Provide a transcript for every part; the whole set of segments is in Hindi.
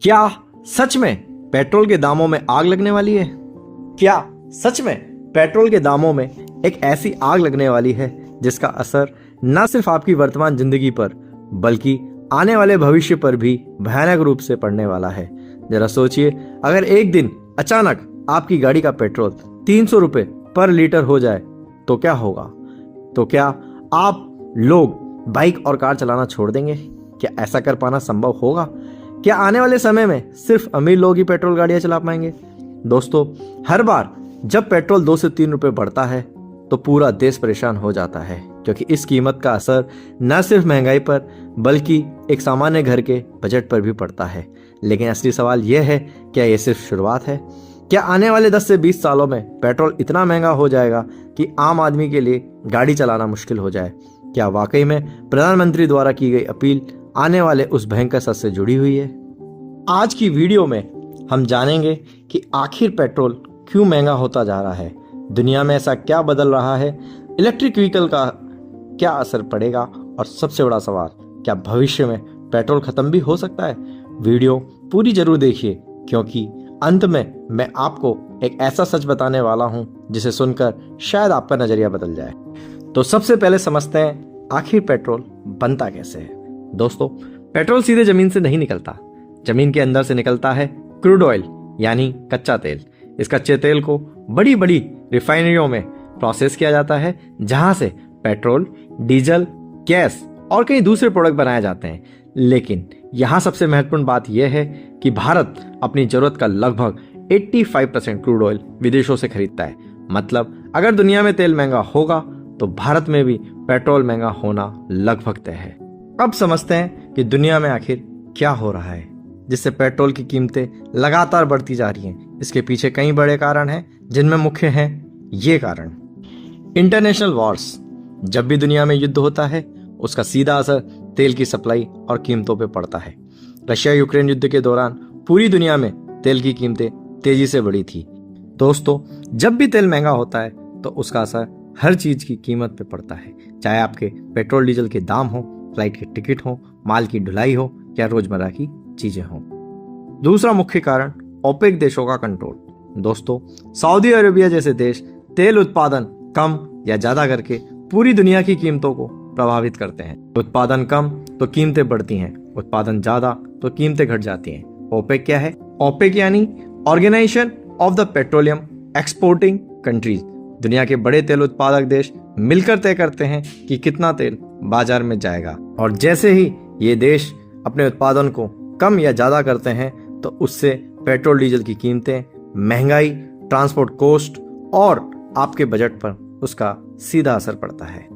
क्या सच में पेट्रोल के दामों में आग लगने वाली है? क्या सच में पेट्रोल के दामों में एक ऐसी आग लगने वाली है जिसका असर न सिर्फ आपकी वर्तमान जिंदगी पर बल्कि आने वाले भविष्य पर भी भयानक रूप से पड़ने वाला है। जरा सोचिए, अगर एक दिन अचानक आपकी गाड़ी का पेट्रोल 300 रुपये पर लीटर हो जाए तो क्या होगा? तो क्या आप लोग बाइक और कार चलाना छोड़ देंगे? क्या ऐसा कर पाना संभव होगा? क्या आने वाले समय में सिर्फ अमीर लोग ही पेट्रोल गाड़ियां चला पाएंगे? दोस्तों, हर बार जब पेट्रोल 2 से 3 रुपए बढ़ता है तो पूरा देश परेशान हो जाता है, क्योंकि इस कीमत का असर न सिर्फ महंगाई पर बल्कि एक सामान्य घर के बजट पर भी पड़ता है। लेकिन असली सवाल यह है, क्या यह सिर्फ शुरुआत है? क्या आने वाले 10 से 20 सालों में पेट्रोल इतना महंगा हो जाएगा कि आम आदमी के लिए गाड़ी चलाना मुश्किल हो जाए? क्या वाकई में प्रधानमंत्री द्वारा की गई अपील आने वाले उस भयंकर सच से जुड़ी हुई है? आज की वीडियो में हम जानेंगे कि आखिर पेट्रोल क्यों महंगा होता जा रहा है, दुनिया में ऐसा क्या बदल रहा है, इलेक्ट्रिक व्हीकल का क्या असर पड़ेगा, और सबसे बड़ा सवाल, क्या भविष्य में पेट्रोल खत्म भी हो सकता है? वीडियो पूरी जरूर देखिए, क्योंकि अंत में मैं आपको एक ऐसा सच बताने वाला हूं जिसे सुनकर शायद आपका नजरिया बदल जाए। तो सबसे पहले समझते हैं आखिर पेट्रोल बनता कैसे है। दोस्तों, पेट्रोल सीधे जमीन से नहीं निकलता, जमीन के अंदर से निकलता है क्रूड ऑयल यानी कच्चा तेल। इस कच्चे तेल को बड़ी बड़ी रिफाइनरियों में प्रोसेस किया जाता है, जहां से पेट्रोल, डीजल, गैस और कई दूसरे प्रोडक्ट बनाए जाते हैं। लेकिन यहां सबसे महत्वपूर्ण बात यह है कि भारत अपनी जरूरत का लगभग 85% क्रूड ऑयल विदेशों से खरीदता है। मतलब अगर दुनिया में तेल महंगा होगा तो भारत में भी पेट्रोल महंगा होना लगभग तय है। अब समझते हैं कि दुनिया में आखिर क्या हो रहा है जिससे पेट्रोल की कीमतें लगातार बढ़ती जा रही हैं। इसके पीछे कई बड़े कारण हैं, जिनमें मुख्य हैं ये कारण। इंटरनेशनल वॉर्स, जब भी दुनिया में युद्ध होता है उसका सीधा असर तेल की सप्लाई और कीमतों पर पड़ता है। रशिया यूक्रेन युद्ध के दौरान पूरी दुनिया में तेल की कीमतें तेजी से बढ़ी थी। दोस्तों, जब भी तेल महंगा होता है तो उसका असर हर चीज की कीमत पे पड़ता है, चाहे आपके पेट्रोल डीजल के दाम हो, फ्लाइट के टिकट हो, माल की ढुलाई हो या रोजमर्रा की चीजें हों। दूसरा मुख्य कारण ओपेक देशों का कंट्रोल। दोस्तों, सऊदी अरेबिया जैसे देश तेल उत्पादन कम या ज्यादा करके पूरी दुनिया की कीमतों को प्रभावित करते हैं। उत्पादन कम तो कीमतें बढ़ती हैं, उत्पादन ज्यादा तो कीमतें घट जाती हैं। ओपेक क्या है? ओपेक यानी organization of the petroleum exporting countries. दुनिया के बड़े तेल उत्पादक देश मिलकर तय करते हैं कि कितना तेल बाजार में जाएगा, और जैसे ही ये देश अपने उत्पादन को कम या ज्यादा करते हैं तो उससे पेट्रोल डीजल की कीमतें, महंगाई, ट्रांसपोर्ट कॉस्ट और आपके बजट पर उसका सीधा असर पड़ता है।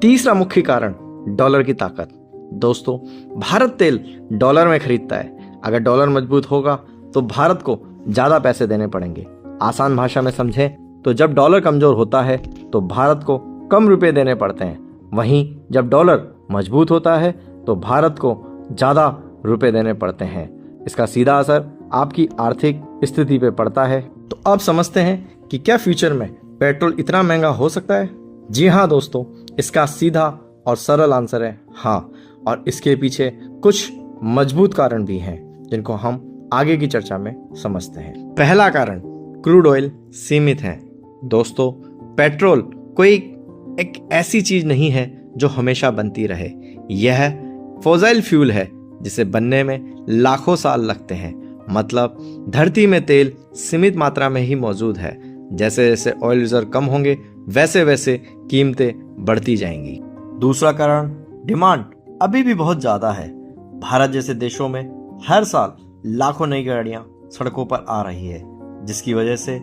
तीसरा मुख्य कारण डॉलर की ताकत। दोस्तों, भारत तेल डॉलर में खरीदता है। अगर डॉलर मजबूत होगा तो भारत को ज्यादा पैसे देने पड़ेंगे। आसान भाषा में समझें तो जब डॉलर कमजोर होता है तो भारत को कम रुपए देने पड़ते हैं। वहीं जब डॉलर मजबूत होता है तो भारत को ज्यादा रुपए देने पड़ते हैं। इसका सीधा असर आपकी आर्थिक स्थिति पे पड़ता है। तो अब समझते हैं कि क्या फ्यूचर में पेट्रोल इतना महंगा हो सकता है? जी हाँ दोस्तों, इसका सीधा और सरल आंसर है हाँ, और इसके पीछे कुछ मजबूत कारण भी हैं जिनको हम आगे की चर्चा में समझते हैं। पहला कारण, क्रूड ऑयल सीमित है। दोस्तों, पेट्रोल कोई एक ऐसी चीज नहीं है जो हमेशा बनती रहे। यह फॉसिल फ्यूल है जिसे बनने में लाखों साल लगते हैं। मतलब धरती में तेल सीमित मात्रा में ही मौजूद है। जैसे जैसे ऑयल रिजर्व कम होंगे वैसे वैसे कीमतें बढ़ती जाएंगी। दूसरा कारण, डिमांड अभी भी बहुत ज्यादा है। भारत जैसे देशों में हर साल लाखों नई गाड़ियां सड़कों पर आ रही है, जिसकी वजह से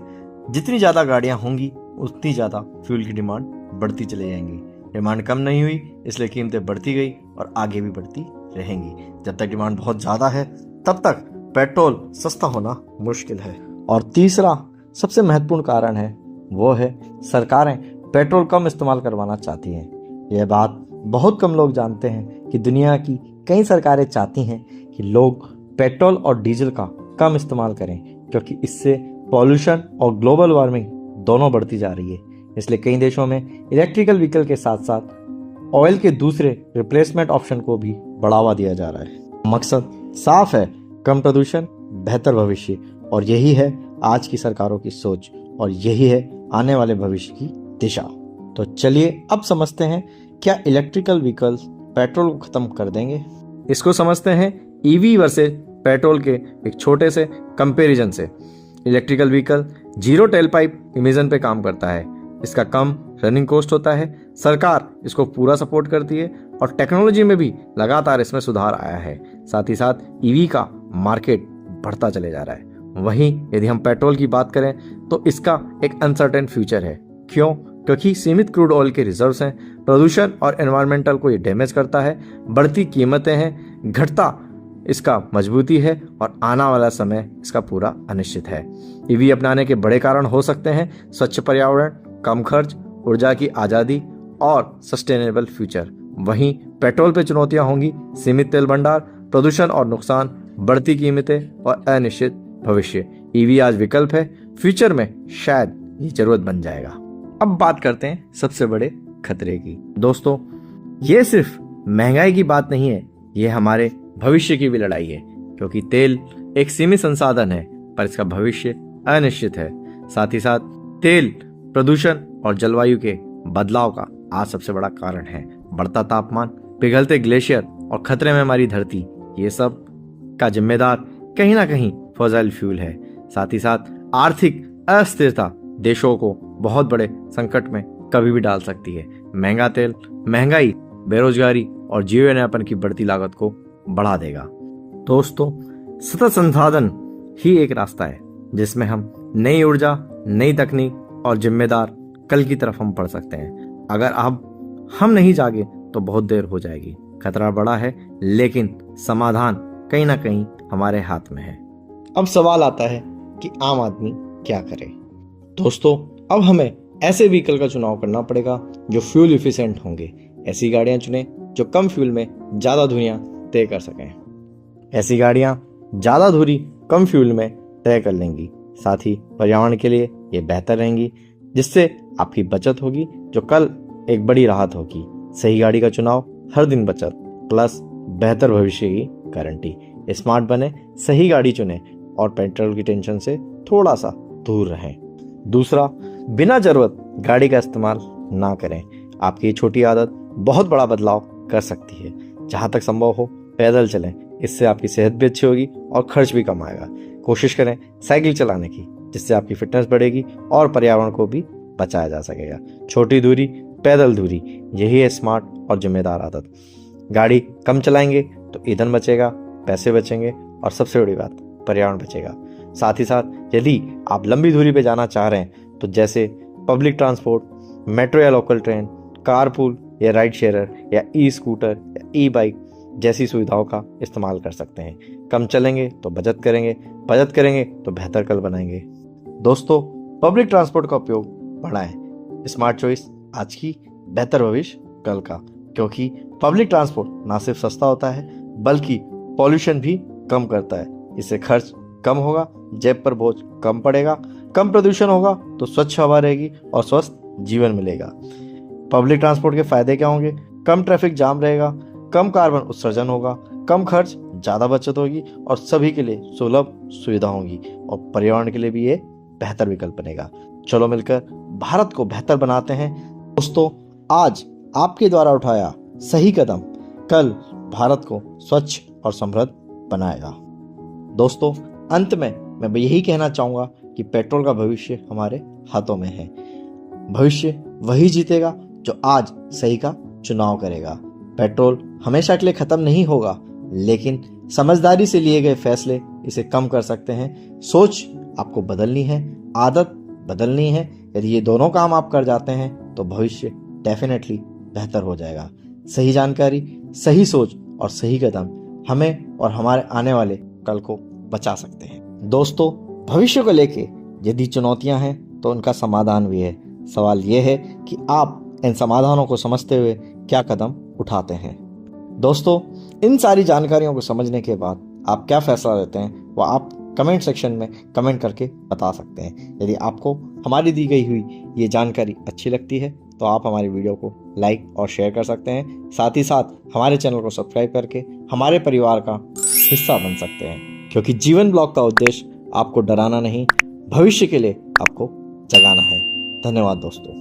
जितनी ज्यादा गाड़ियां होंगी उतनी ज्यादा फ्यूल की डिमांड बढ़ती चली जाएंगी। डिमांड कम नहीं हुई इसलिए कीमतें बढ़ती गई और आगे भी बढ़ती रहेंगी। जब तक डिमांड बहुत ज्यादा है तब तक पेट्रोल सस्ता होना मुश्किल है। और तीसरा सबसे महत्वपूर्ण कारण है वो है सरकारें पेट्रोल कम इस्तेमाल करवाना चाहती हैं। यह बात बहुत कम लोग जानते हैं कि दुनिया की कई सरकारें चाहती हैं कि लोग पेट्रोल और डीजल का कम इस्तेमाल करें, क्योंकि इससे पॉल्यूशन और ग्लोबल वार्मिंग दोनों बढ़ती जा रही है। इसलिए कई देशों में इलेक्ट्रिकल व्हीकल के साथ साथ ऑयल के दूसरे रिप्लेसमेंट ऑप्शन को भी बढ़ावा दिया जा रहा है। मकसद साफ है, कम प्रदूषण, बेहतर भविष्य, और यही है आज की सरकारों की सोच और यही है आने वाले भविष्य की दिशा। तो चलिए अब समझते हैं क्या इलेक्ट्रिकल व्हीकल्स पेट्रोल को खत्म कर देंगे। इसको समझते हैं ईवी वर्सेस पेट्रोल के एक छोटे से कंपैरिजन से। Electrical vehicle zero tell pipe emission पे काम करता है, इसका कम रनिंग कॉस्ट होता है, सरकार इसको पूरा सपोर्ट करती है और टेक्नोलॉजी में भी लगातार इसमें सुधार आया है। साथ ही साथ ईवी का मार्केट बढ़ता चले जा रहा है। वहीं यदि हम पेट्रोल की बात करें तो इसका एक अनसर्टेन फ्यूचर है। क्यों? क्योंकि सीमित क्रूड ऑयल के रिजर्व्स हैं, प्रदूषण और एनवायरमेंटल को ये डैमेज करता है, बढ़ती कीमतें हैं, घटता इसका मजबूती है और आने वाला समय इसका पूरा अनिश्चित है। ईवी अपनाने के बड़े कारण हो सकते हैं स्वच्छ पर्यावरण, कम खर्च, ऊर्जा की आज़ादी और सस्टेनेबल फ्यूचर। वहीं पेट्रोल पे चुनौतियां होंगी सीमित तेल भंडार, प्रदूषण और नुकसान, बढ़ती कीमतें और अनिश्चित भविष्य। ईवी आज विकल्प है, फ्यूचर में शायद ये जरूरत बन जाएगा। अब बात करते हैं सबसे बड़े खतरे की। दोस्तों, ये सिर्फ महंगाई की बात नहीं है, ये हमारे भविष्य की भी लड़ाई है, क्योंकि तेल एक सीमित संसाधन है पर इसका भविष्य अनिश्चित है। साथ ही साथ तेल प्रदूषण और जलवायु के बदलाव का आज सबसे बड़ा कारण है। बढ़ता तापमान, पिघलते ग्लेशियर और खतरे में हमारी धरती, ये सब का जिम्मेदार कहीं ना कहीं फॉसिल फ्यूल है। साथ ही साथ आर्थिक अस्थिरता देशों को बहुत बड़े संकट में कभी भी डाल सकती है। महंगा तेल, महंगाई, बेरोजगारी और जीवनयापन की बढ़ती लागत को बढ़ा देगा। दोस्तों, सतत संसाधन ही एक रास्ता है जिसमें हम नई ऊर्जा, नई तकनीक और जिम्मेदार कल की तरफ हम बढ़ सकते हैं। अगर अब हम नहीं जागे तो बहुत देर हो जाएगी। खतरा बड़ा है लेकिन समाधान कहीं ना कहीं हमारे हाथ में है। अब सवाल आता है कि आम आदमी क्या करे। दोस्तों, अब हमें ऐसे व्हीकल का चुनाव करना पड़ेगा जो फ्यूल इफिशिएंट होंगे। ऐसी गाड़ियां चुनें जो कम फ्यूल में ज्यादा दूरियां तय कर सकें। ऐसी गाड़ियां ज्यादा दूरी कम फ्यूल में तय कर लेंगी, साथ ही पर्यावरण के लिए ये बेहतर रहेंगी, जिससे आपकी बचत होगी जो कल एक बड़ी राहत होगी। सही गाड़ी का चुनाव, हर दिन बचत प्लस बेहतर भविष्य की गारंटी। स्मार्ट बने, सही गाड़ी चुने और पेट्रोल की टेंशन से थोड़ा सा दूर रहें। दूसरा, बिना जरूरत गाड़ी का इस्तेमाल ना करें। आपकी ये छोटी आदत बहुत बड़ा बदलाव कर सकती है। जहां तक संभव हो पैदल चलें, इससे आपकी सेहत भी अच्छी होगी और खर्च भी कम आएगा। कोशिश करें साइकिल चलाने की, जिससे आपकी फिटनेस बढ़ेगी और पर्यावरण को भी बचाया जा सकेगा। छोटी दूरी, पैदल दूरी, यही है स्मार्ट और जिम्मेदार आदत। गाड़ी कम चलाएंगे तो ईंधन बचेगा, पैसे बचेंगे और सबसे बड़ी बात, पर्यावरण बचेगा। साथ ही साथ यदि आप लंबी दूरी पे जाना चाह रहे हैं तो जैसे पब्लिक ट्रांसपोर्ट, मेट्रो या लोकल ट्रेन, कारपूल या राइड शेयरर या ई स्कूटर या ई बाइक जैसी सुविधाओं का इस्तेमाल कर सकते हैं। कम चलेंगे तो बचत करेंगे, बचत करेंगे तो बेहतर कल बनाएंगे। दोस्तों, पब्लिक ट्रांसपोर्ट का उपयोग बढ़ाएं। स्मार्ट चॉइस आज की, बेहतर भविष्य कल का, क्योंकि पब्लिक ट्रांसपोर्ट ना सिर्फ सस्ता होता है बल्कि पॉल्यूशन भी कम करता है। इससे खर्च कम होगा, जेब पर बोझ कम पड़ेगा, कम प्रदूषण होगा तो स्वच्छ हवा रहेगी और स्वस्थ जीवन मिलेगा। पब्लिक ट्रांसपोर्ट के फायदे क्या होंगे? कम ट्रैफिक जाम रहेगा, कम कार्बन उत्सर्जन होगा, कम खर्च, ज़्यादा बचत होगी और सभी के लिए सुलभ सुविधा होंगी और पर्यावरण के लिए भी ये बेहतर विकल्प बनेगा। चलो मिलकर भारत को बेहतर बनाते हैं। दोस्तों, आज आपके द्वारा उठाया सही कदम कल भारत को स्वच्छ और समृद्ध बनाएगा। दोस्तों, अंत में मैं यही कहना चाहूँगा कि पेट्रोल का भविष्य हमारे हाथों में है। भविष्य वही जीतेगा जो आज सही का चुनाव करेगा। पेट्रोल हमेशा के लिए खत्म नहीं होगा, लेकिन समझदारी से लिए गए फैसले इसे कम कर सकते हैं। सोच आपको बदलनी है, आदत बदलनी है। यदि ये दोनों काम आप कर जाते हैं तो भविष्य डेफिनेटली बेहतर हो जाएगा। सही जानकारी, सही सोच और सही कदम हमें और हमारे आने वाले कल को बचा सकते हैं। दोस्तों, भविष्य को लेके यदि चुनौतियां हैं तो उनका समाधान भी है। सवाल यह है कि आप इन समाधानों को समझते हुए क्या कदम उठाते हैं। दोस्तों, इन सारी जानकारियों को समझने के बाद आप क्या फैसला लेते हैं वह आप कमेंट सेक्शन में कमेंट करके बता सकते हैं। यदि आपको हमारी दी गई हुई ये जानकारी अच्छी लगती है तो आप हमारी वीडियो को लाइक और शेयर कर सकते हैं। साथ ही साथ हमारे चैनल को सब्सक्राइब करके हमारे परिवार का हिस्सा बन सकते हैं। क्योंकि जीवन ब्लॉग का उद्देश्य आपको डराना नहीं, भविष्य के लिए आपको जगाना है। धन्यवाद दोस्तों।